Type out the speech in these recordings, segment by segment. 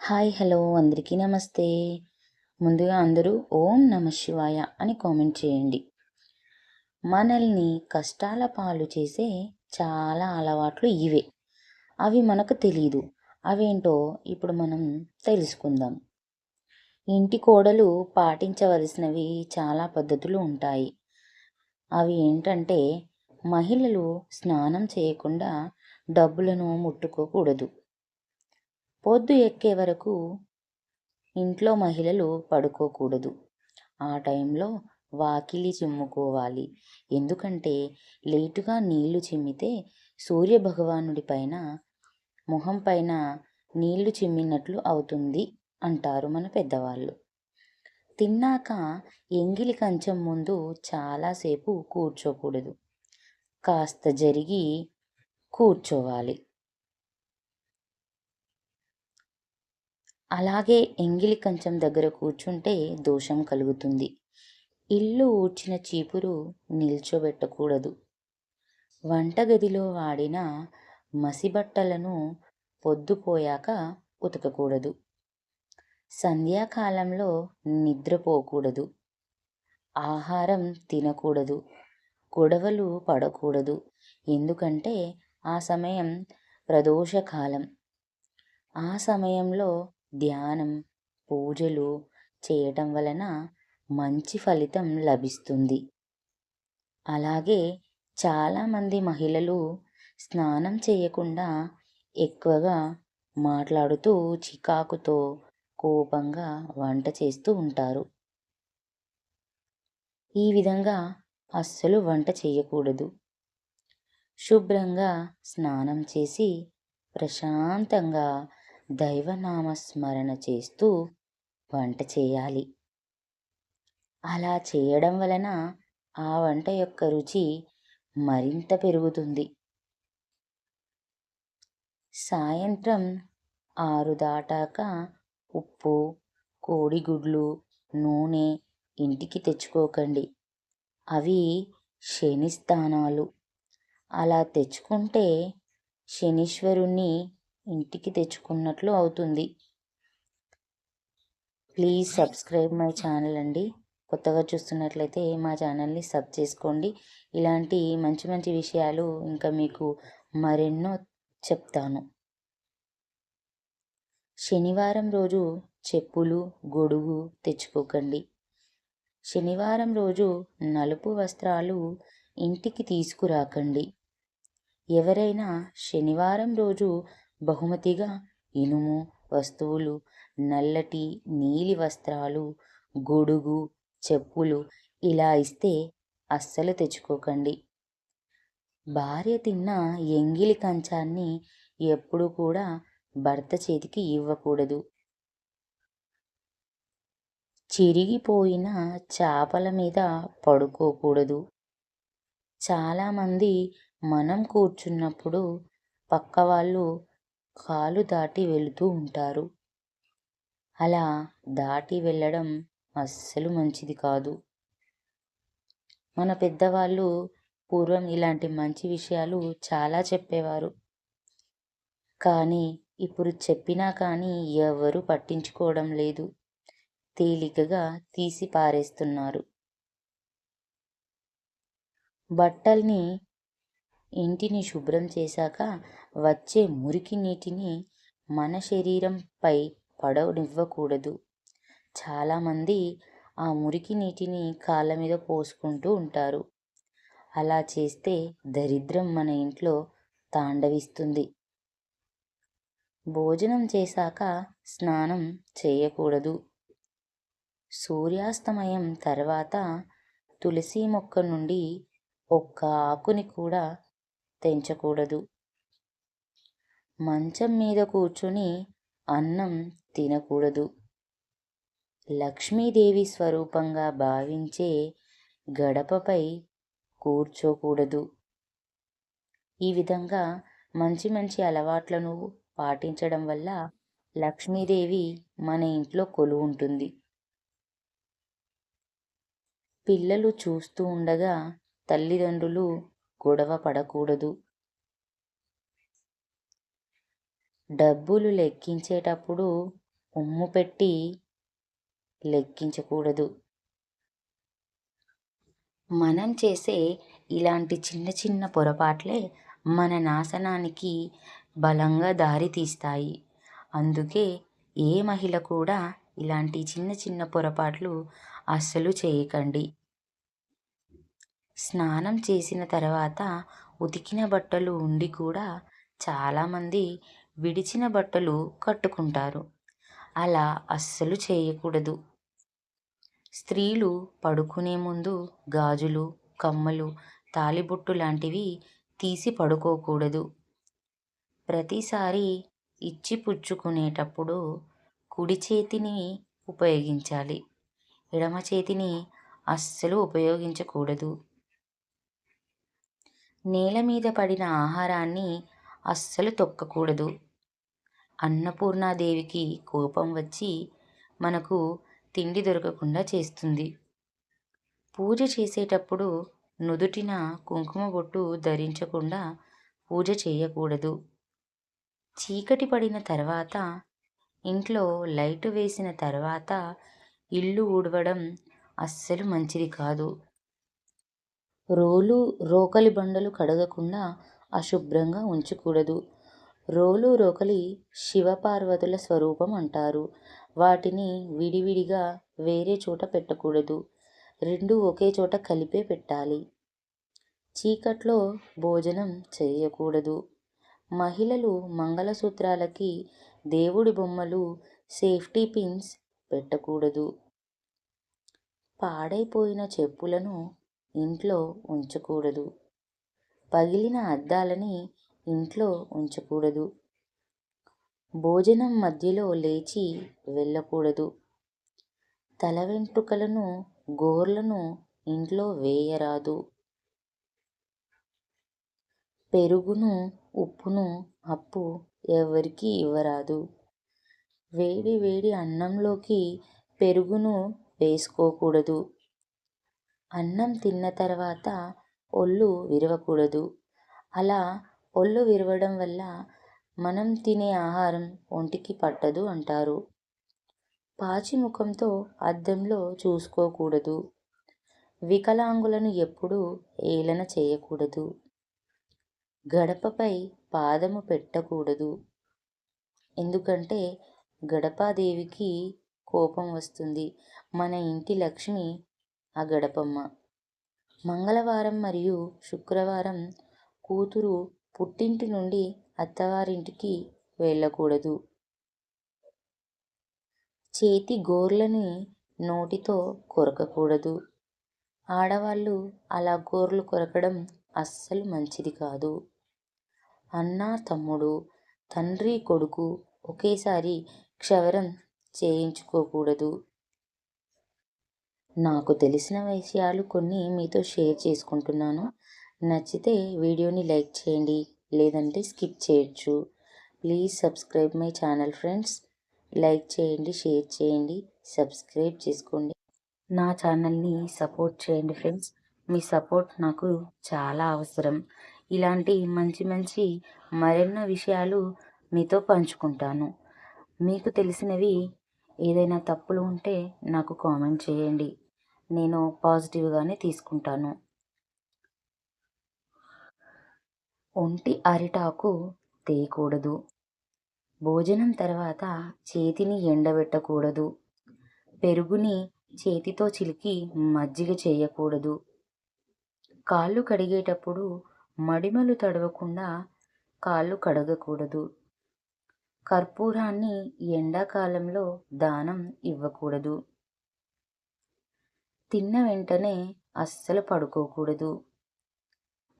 Hi hello అందరికీ నమస్తే. ముందుగా అందరూ ఓం నమ శివాయ అని కామెంట్ చేయండి. మనల్ని కష్టాల పాలు చేసే చాలా అలవాట్లు ఇవే. అవి మనకు తెలీదు. అవేంటో ఇప్పుడు మనం తెలుసుకుందాం. ఇంటి కోడలు పాటించవలసినవి చాలా పద్ధతులు ఉంటాయి. అవి ఏంటంటే, మహిళలు స్నానం చేయకుండా డబ్బులను ముట్టుకోకూడదు. పొద్దు ఎక్కే వరకు ఇంట్లో మహిళలు పడుకోకూడదు. ఆ టైంలో వాకిలి చిమ్ముకోవాలి. ఎందుకంటే లేటుగా నీళ్లు చిమ్మితే సూర్యభగవానుడి పైన మొహం పైన నీళ్లు చిమ్మినట్లు అవుతుంది అంటారు మన పెద్దవాళ్ళు. తిన్నాక ఎంగిలి కంచం ముందు చాలాసేపు కూర్చోకూడదు. కాస్త జరిగి కూర్చోవాలి. అలాగే ఎంగిలి కంచం దగ్గర కూర్చుంటే దోషం కలుగుతుంది. ఇల్లు ఊడ్చిన చీపురు నిల్చోబెట్టకూడదు. వంటగదిలో వాడిన మసిబట్టలను పొద్దుపోయాక ఉతకకూడదు. సంధ్యాకాలంలో నిద్రపోకూడదు. ఆహారం తినకూడదు. గొడవలు పడకూడదు. ఎందుకంటే ఆ సమయం ప్రదోషకాలం. ఆ సమయంలో ధ్యానం, పూజలు చేయటం వలన మంచి ఫలితం లభిస్తుంది. అలాగే చాలామంది మహిళలు స్నానం చేయకుండా ఎక్కువగా మాట్లాడుతూ చికాకుతో కోపంగా వంట చేస్తూ ఉంటారు. ఈ విధంగా అస్సలు వంట చేయకూడదు. శుభ్రంగా స్నానం చేసి ప్రశాంతంగా దైవనామస్మరణ చేస్తూ వంట చేయాలి. అలా చేయడం వలన ఆ వంట యొక్క రుచి మరింత పెరుగుతుంది. సాయంత్రం 6 దాటాక ఉప్పు, కోడిగుడ్లు, నూనె ఇంటికి తెచ్చుకోకండి. అవి శని స్థానాలు. అలా తెచ్చుకుంటే శనీశ్వరుణ్ణి ఇంటికి తెచ్చుకున్నట్లు అవుతుంది. ప్లీజ్ సబ్స్క్రైబ్ మై ఛానల్ అండి. కొత్తగా చూస్తున్నట్లయితే మా ఛానల్ని సబ్ చేసుకోండి. ఇలాంటి మంచి మంచి విషయాలు ఇంకా మీకు మరెన్నో చెప్తాను. శనివారం రోజు చెప్పులు, గొడుగు తెచ్చుకోకండి. శనివారం రోజు నలుపు వస్త్రాలు ఇంటికి తీసుకురాకండి. ఎవరైనా శనివారం రోజు బహుమతిగా ఇనుము వస్తువులు, నల్లటి నీలి వస్త్రాలు, గొడుగు, చెప్పులు ఇలా ఇస్తే అస్సలు తెచ్చుకోకండి. భార్య తిన్న ఎంగిలి కంచాన్ని ఎప్పుడు కూడా భర్త చేతికి ఇవ్వకూడదు. చిరిగిపోయిన చేపల మీద పడుకోకూడదు. చాలామంది మనం కూర్చున్నప్పుడు పక్క వాళ్ళు కాలు దాటి వెళుతూ ఉంటారు. అలా దాటి వెళ్ళడం అస్సలు మంచిది కాదు. మన పెద్దవాళ్ళు పూర్వం ఇలాంటి మంచి విషయాలు చాలా చెప్పేవారు. కానీ ఇప్పుడు చెప్పినా కానీ ఎవరు పట్టించుకోవడం లేదు. తేలికగా తీసి పారేస్తున్నారు. బట్టల్ని ఇంటిని శుభ్రం చేశాక వచ్చే మురికి నీటిని మన శరీరంపై పడనివ్వకూడదు. చాలామంది ఆ మురికి నీటిని కాళ్ళ మీద పోసుకుంటూ ఉంటారు. అలా చేస్తే దరిద్రం మన ఇంట్లో తాండవిస్తుంది. భోజనం చేశాక స్నానం చేయకూడదు. సూర్యాస్తమయం తర్వాత తులసి మొక్క నుండి ఒక్క ఆకుని కూడా తెంచకూడదు. మంచం మీద కూర్చుని అన్నం తినకూడదు. లక్ష్మీదేవి స్వరూపంగా భావించే గడపపై కూర్చోకూడదు. ఈ విధంగా మంచి మంచి అలవాట్లను పాటించడం వల్ల లక్ష్మీదేవి మన ఇంట్లో కొలువుంటుంది. పిల్లలు చూస్తూ ఉండగా తల్లిదండ్రులు గొడవ పడకూడదు. డబ్బులు లెక్కించేటప్పుడు ఉమ్ము పెట్టి లెక్కించకూడదు. మనం చేసే ఇలాంటి చిన్న చిన్న పొరపాట్లే మన నాశనానికి బలంగా దారి తీస్తాయి. అందుకే ఏ మహిళ కూడా ఇలాంటి చిన్న చిన్న పొరపాట్లు అస్సలు చేయకండి. స్నానం చేసిన తర్వాత ఉతికిన బట్టలు ఉండి కూడా చాలామంది విడిచిన బట్టలు కట్టుకుంటారు. అలా అస్సలు చేయకూడదు. స్త్రీలు పడుకునే ముందు గాజులు, కమ్మలు, తాళిబొట్టు లాంటివి తీసి పడుకోకూడదు. ప్రతిసారి ఇచ్చి పుచ్చుకునేటప్పుడు కుడి చేతిని ఉపయోగించాలి. ఎడమ చేతిని అస్సలు ఉపయోగించకూడదు. నేల మీద పడిన ఆహారాన్ని అస్సలు తొక్కకూడదు. అన్నపూర్ణాదేవికి కోపం వచ్చి మనకు తిండి దొరకకుండా చేస్తుంది. పూజ చేసేటప్పుడు నుదుటిన కుంకుమ బొట్టు ధరించకుండా పూజ చేయకూడదు. చీకటి పడిన తర్వాత, ఇంట్లో లైటు వేసిన తర్వాత ఇల్లు ఊడవడం అస్సలు మంచిది కాదు. రోకలి బండలు కడగకుండా అశుభ్రంగా ఉంచకూడదు. రోకలి శివపార్వతుల స్వరూపం అంటారు. వాటిని విడివిడిగా వేరే చోట పెట్టకూడదు. రెండు ఒకే చోట కలిపే పెట్టాలి. చీకట్లో భోజనం చేయకూడదు. మహిళలు మంగళసూత్రాలకి దేవుడి బొమ్మలు, సేఫ్టీ పిన్స్ పెట్టకూడదు. పాడైపోయిన చెప్పులను ఇంట్లో ఉంచకూడదు. పగిలిన అద్దాలని ఇంట్లో ఉంచకూడదు. భోజనం మధ్యలో లేచి వెళ్ళకూడదు. తల వెంట్రుకలను, గోర్లను ఇంట్లో వేయరాదు. పెరుగును, ఉప్పును అప్పు ఎవరికీ ఇవ్వరాదు. వేడి వేడి అన్నంలోకి పెరుగును వేసుకోకూడదు. అన్నం తిన్న తర్వాత ఒళ్ళు విరవకూడదు. అలా ఒళ్ళు విరవడం వల్ల మనం తినే ఆహారం ఒంటికి పట్టదు అంటారు. పాచి ముఖంతో అద్దంలో చూసుకోకూడదు. వికలాంగులను ఎప్పుడూ ఏలన చేయకూడదు. గడపపై పాదము పెట్టకూడదు. ఎందుకంటే గడపాదేవికి కోపం వస్తుంది. మన ఇంటి లక్ష్మి ఆ గడపమ్మ. మంగళవారం మరియు శుక్రవారం కూతురు పుట్టింటి నుండి అత్తవారింటికి వెళ్ళకూడదు. చేతి గోర్లని నోటితో కొరకకూడదు. ఆడవాళ్ళు అలా గోర్లు కొరకడం అస్సలు మంచిది కాదు. అన్న, తమ్ముడు, తండ్రి, కొడుకు ఒకేసారి క్షవరం చేయించుకోకూడదు. నాకు తెలిసిన విషయాలు కొన్ని మీతో షేర్ చేసుకుంటున్నాను. నచ్చితే వీడియోని లైక్ చేయండి, లేదంటే స్కిప్ చేయొచ్చు. Please subscribe my channel friends. Like చేయండి, షేర్ చేయండి, సబ్స్క్రైబ్ చేసుకోండి. నా ఛానల్ని సపోర్ట్ చేయండి ఫ్రెండ్స్. మీ సపోర్ట్ నాకు చాలా అవసరం. ఇలాంటి మంచి మంచి మరెన్నో విషయాలు మీతో పంచుకుంటాను. మీకు తెలిసినవి ఏదైనా తప్పులు ఉంటే నాకు కామెంట్ చేయండి. నేను పాజిటివ్గానే తీసుకుంటాను. ఒంటి అరిటాకు తేయకూడదు. భోజనం తర్వాత చేతిని ఎండబెట్టకూడదు. పెరుగుని చేతితో చిలికి మజ్జిగ చేయకూడదు. కాళ్ళు కడిగేటప్పుడు మడిమలు తడవకుండా కాళ్ళు కడగకూడదు. కర్పూరాన్ని ఎండాకాలంలో దానం ఇవ్వకూడదు. తిన్న వెంటనే అస్సలు పడుకోకూడదు.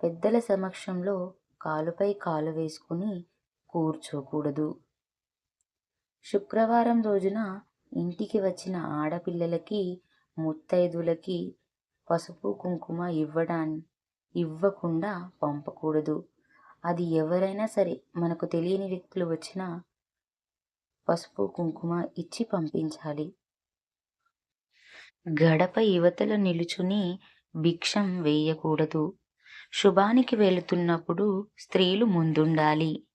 పెద్దల సమక్షంలో కాలుపై కాలు వేసుకుని కూర్చోకూడదు. శుక్రవారం రోజున ఇంటికి వచ్చిన ఆడపిల్లలకి, ముత్తైదులకి పసుపు కుంకుమ ఇవ్వకుండా పంపకూడదు. అది ఎవరైనా సరే, మనకు తెలియని వ్యక్తులు వచ్చినా పసుపు కుంకుమ ఇచ్చి పంపించాలి. గడప యువతల నిలుచుని భిక్షం వేయకూడదు. శుభానికి వెళుతున్నప్పుడు స్త్రీలు ముందుండాలి.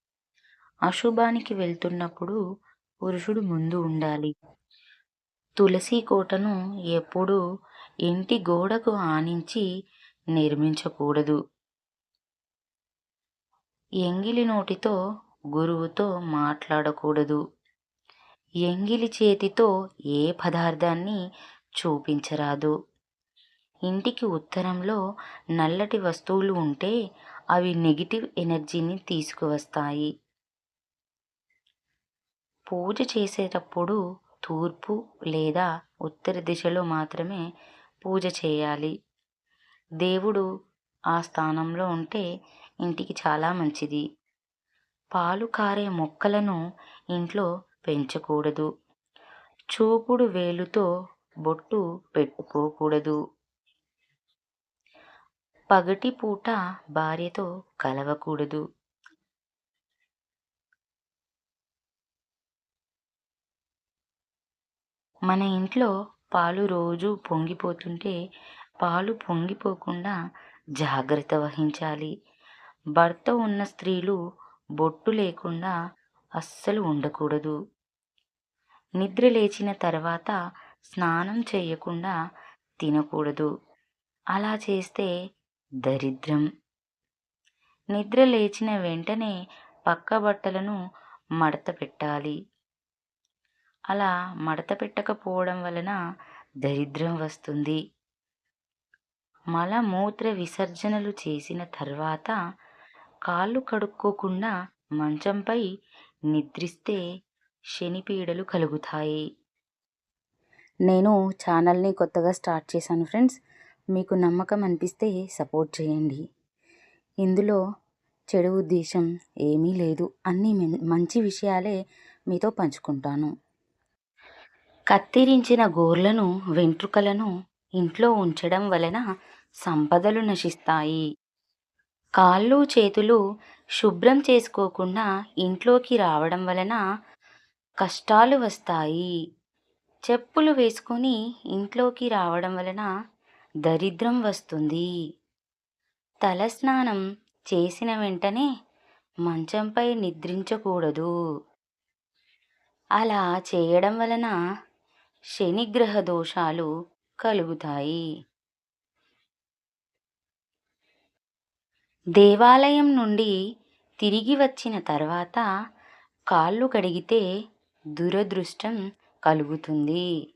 అశుభానికి వెళ్తున్నప్పుడు పురుషుడు ముందు ఉండాలి. తులసి కోటను ఎప్పుడూ ఇంటి గోడకు ఆనించి నిర్మించకూడదు. ఎంగిలి నోటితో గురువుతో మాట్లాడకూడదు. ఎంగిలి చేతితో ఏ పదార్థాన్ని చూపించరాదు. ఇంటికి ఉత్తరంలో నల్లటి వస్తువులు ఉంటే అవి నెగిటివ్ ఎనర్జీని తీసుకువస్తాయి. పూజ చేసేటప్పుడు తూర్పు లేదా ఉత్తర దిశలో మాత్రమే పూజ చేయాలి. దేవుడు ఆ స్థానంలో ఉంటే ఇంటికి చాలా మంచిది. పాలు కారే మొక్కలను ఇంట్లో పెంచకూడదు. చూపుడు వేలుతో బొట్టు పెట్టుకోకూడదు. పగటిపూట భార్యతో కలవకూడదు. మన ఇంట్లో పాలు రోజు పొంగిపోతుంటే పాలు పొంగిపోకుండా జాగ్రత్త వహించాలి. భర్త ఉన్న స్త్రీలు బొట్టు లేకుండా అస్సలు ఉండకూడదు. నిద్ర లేచిన తర్వాత స్నానం చేయకుండా తినకూడదు. అలా చేస్తే దరిద్రం. నిద్ర లేచిన వెంటనే పక్క బట్టలను మడత పెట్టాలి. అలా మడత పెట్టకపోవడం వలన దరిద్రం వస్తుంది. మలమూత్ర విసర్జనలు చేసిన తర్వాత కాళ్ళు కడుక్కోకుండా మంచంపై నిద్రిస్తే శని పీడలు కలుగుతాయి. నేను ఛానల్ని కొత్తగా స్టార్ట్ చేశాను ఫ్రెండ్స్. మీకు నమ్మకం అనిపిస్తే సపోర్ట్ చేయండి. ఇందులో చెడు ఉద్దేశం ఏమీ లేదు. అన్నీ మంచి విషయాలే మీతో పంచుకుంటాను. కత్తిరించిన గోర్లను వెంట్రుకలను ఇంట్లో ఉంచడం వలన సంపదలు నశిస్తాయి. కాళ్ళు చేతులు శుభ్రం చేసుకోకుండా ఇంట్లోకి రావడం వలన కష్టాలు వస్తాయి. చెప్పులు వేసుకొని ఇంట్లోకి రావడం వలన దరిద్రం వస్తుంది. తలస్నానం చేసిన వెంటనే మంచంపై నిద్రించకూడదు. అలా చేయడం వలన శనిగ్రహ దోషాలు కలుగుతాయి. దేవాలయం నుండి తిరిగి వచ్చిన తర్వాత కాళ్ళు కడిగితే దురదృష్టం కలుగుతుంది.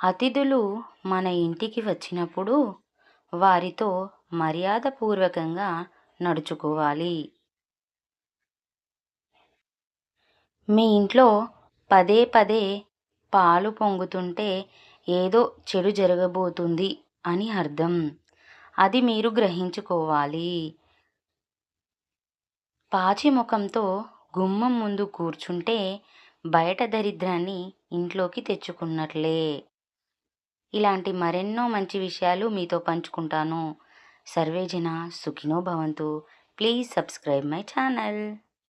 అతిథులు మన ఇంటికి వచ్చినప్పుడు వారితో మర్యాదపూర్వకంగా నడుచుకోవాలి. మీ ఇంట్లో పదే పదే పాలు పొంగుతుంటే ఏదో చెడు జరగబోతుంది అని అర్థం. అది మీరు గ్రహించుకోవాలి. పాచి ముఖంతో గుమ్మం ముందు కూర్చుంటే బయట దరిద్రాన్ని ఇంట్లోకి తెచ్చుకున్నట్లే. ఇలాంటి మరెన్నో మంచి విషయాలు మీతో పంచుకుంటాను. సర్వే జన సుఖినో భవంతు. Please subscribe my channel.